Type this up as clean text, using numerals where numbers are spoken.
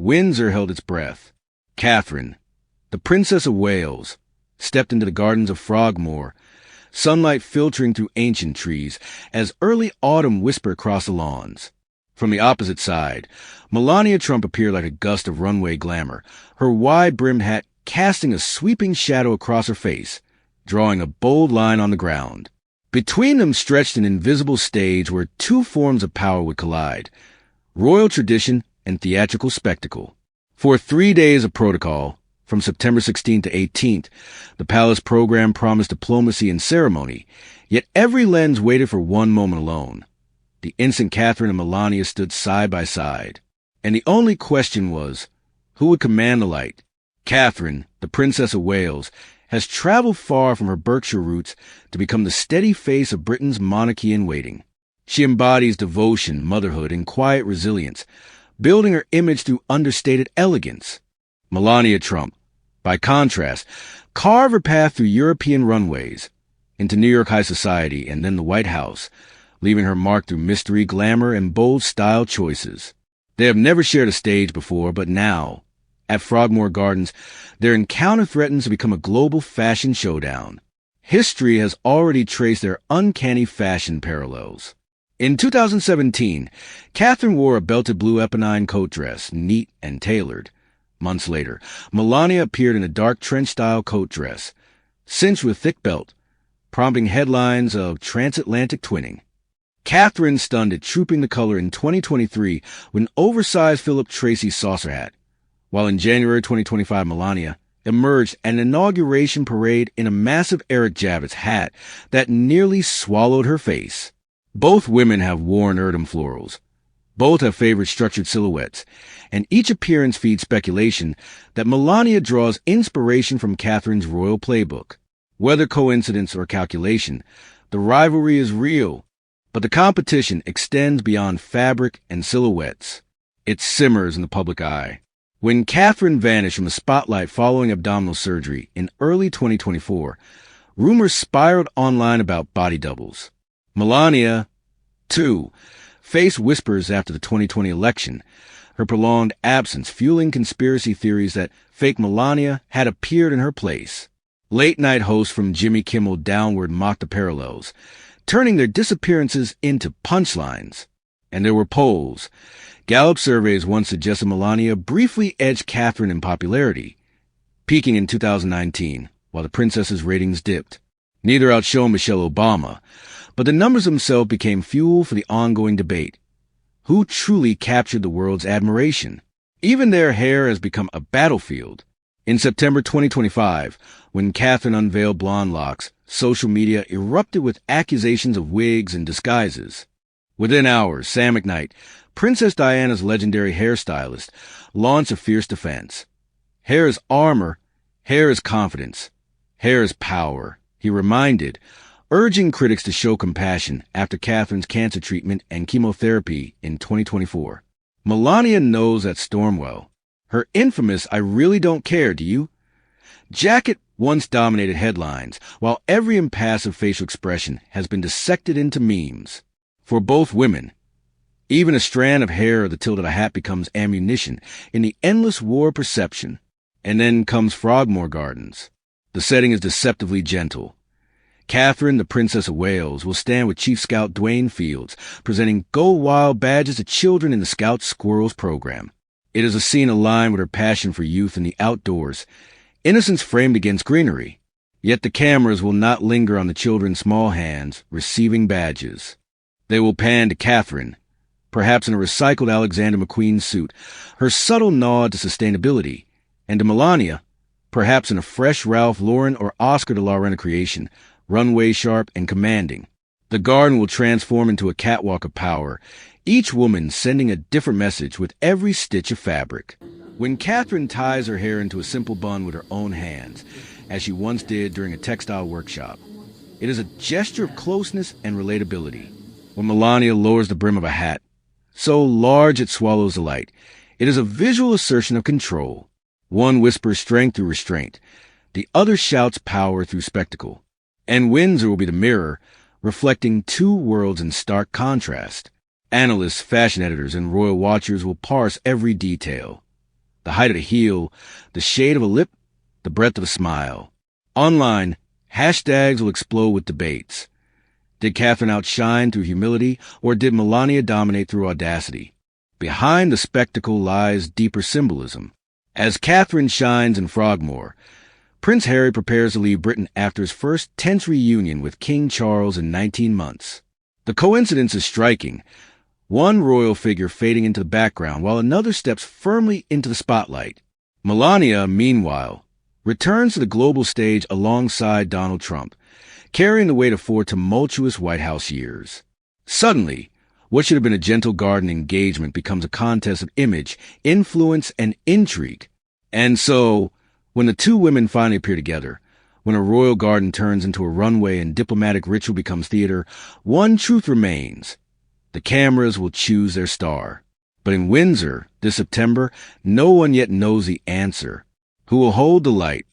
Windsor held its breath. Catherine, the Princess of Wales, stepped into the gardens of Frogmore, sunlight filtering through ancient trees as early autumn whispered across the lawns. From the opposite side, Melania Trump appeared like a gust of runway glamour, her wide-brimmed hat casting a sweeping shadow across her face, drawing a bold line on the ground. Between them stretched an invisible stage where two forms of power would collide, royal tradition and theatrical spectacle. For 3 days of protocol, from September 16th to 18th, the palace program promised diplomacy and ceremony, yet every lens waited for one moment alone. The instant Catherine and Melania stood side by side, and the only question was, who would command the light? Catherine, the Princess of Wales, has traveled far from her Berkshire roots to become the steady face of Britain's monarchy in waiting. She embodies devotion, motherhood, and quiet resilience, building her image through understated elegance. Melania Trump, by contrast, carved her path through European runways, into New York high society and then the White House, leaving her mark through mystery, glamour, and bold style choices. They have never shared a stage before, but now, at Frogmore Gardens, their encounter threatens to become a global fashion showdown. History has already traced their uncanny fashion parallels. In 2017, Catherine wore a belted blue Eponine coat dress, neat and tailored. Months later, Melania appeared in a dark trench-style coat dress, cinched with thick belt, prompting headlines of transatlantic twinning. Catherine stunned at trooping the color in 2023 with an oversized Philip Tracy saucer hat, while in January 2025 Melania emerged at an inauguration parade in a massive Eric Javits hat that nearly swallowed her face. Both women have worn Erdem florals. Both have favored structured silhouettes, and each appearance feeds speculation that Melania draws inspiration from Catherine's royal playbook. Whether coincidence or calculation, the rivalry is real, but the competition extends beyond fabric and silhouettes. It simmers in the public eye. When Catherine vanished from the spotlight following abdominal surgery in early 2024, rumors spiraled online about body doubles. Melania, too, faced whispers after the 2020 election, her prolonged absence fueling conspiracy theories that fake Melania had appeared in her place. Late-night hosts from Jimmy Kimmel downward mocked the parallels, turning their disappearances into punchlines. And there were polls. Gallup surveys once suggested Melania briefly edged Catherine in popularity, peaking in 2019, while the princess's ratings dipped. Neither outshone Michelle Obama, but the numbers themselves became fuel for the ongoing debate. Who truly captured the world's admiration? Even their hair has become a battlefield. In September 2025, when Catherine unveiled blonde locks, social media erupted with accusations of wigs and disguises. Within hours, Sam McKnight, Princess Diana's legendary hairstylist, launched a fierce defense. Hair is armor, hair is confidence, hair is power, he reminded, urging critics to show compassion after Catherine's cancer treatment and chemotherapy in 2024. Melania knows that storm well. Her infamous "I really don't care, do you?" jacket once dominated headlines, while every impassive facial expression has been dissected into memes. For both women, even a strand of hair or the tilt of a hat becomes ammunition in the endless war of perception. And then comes Frogmore Gardens. The setting is deceptively gentle. Catherine, the Princess of Wales, will stand with Chief Scout Dwayne Fields, presenting Go Wild badges to children in the Scout Squirrels program. It is a scene aligned with her passion for youth and the outdoors, innocence framed against greenery. Yet the cameras will not linger on the children's small hands, receiving badges. They will pan to Catherine, perhaps in a recycled Alexander McQueen suit, her subtle nod to sustainability, and to Melania, perhaps in a fresh Ralph Lauren or Oscar de la Renta creation, runway sharp and commanding. The garden will transform into a catwalk of power, each woman sending a different message with every stitch of fabric. When Catherine ties her hair into a simple bun with her own hands, as she once did during a textile workshop, it is a gesture of closeness and relatability. When Melania lowers the brim of a hat, so large it swallows the light, it is a visual assertion of control. One whispers strength through restraint, the other shouts power through spectacle. And Windsor will be the mirror, reflecting two worlds in stark contrast. Analysts, fashion editors, and royal watchers will parse every detail. The height of a heel, the shade of a lip, the breadth of a smile. Online, hashtags will explode with debates. Did Catherine outshine through humility, or did Melania dominate through audacity? Behind the spectacle lies deeper symbolism. As Catherine shines in Frogmore, Prince Harry prepares to leave Britain after his first tense reunion with King Charles in 19 months. The coincidence is striking. One royal figure fading into the background while another steps firmly into the spotlight. Melania, meanwhile, returns to the global stage alongside Donald Trump, carrying the weight of 4 tumultuous White House years. Suddenly, what should have been a gentle garden engagement becomes a contest of image, influence, and intrigue. And so, when the two women finally appear together, when a royal garden turns into a runway and diplomatic ritual becomes theater, one truth remains. The cameras will choose their star. But in Windsor, this September, no one yet knows the answer. Who will hold the light?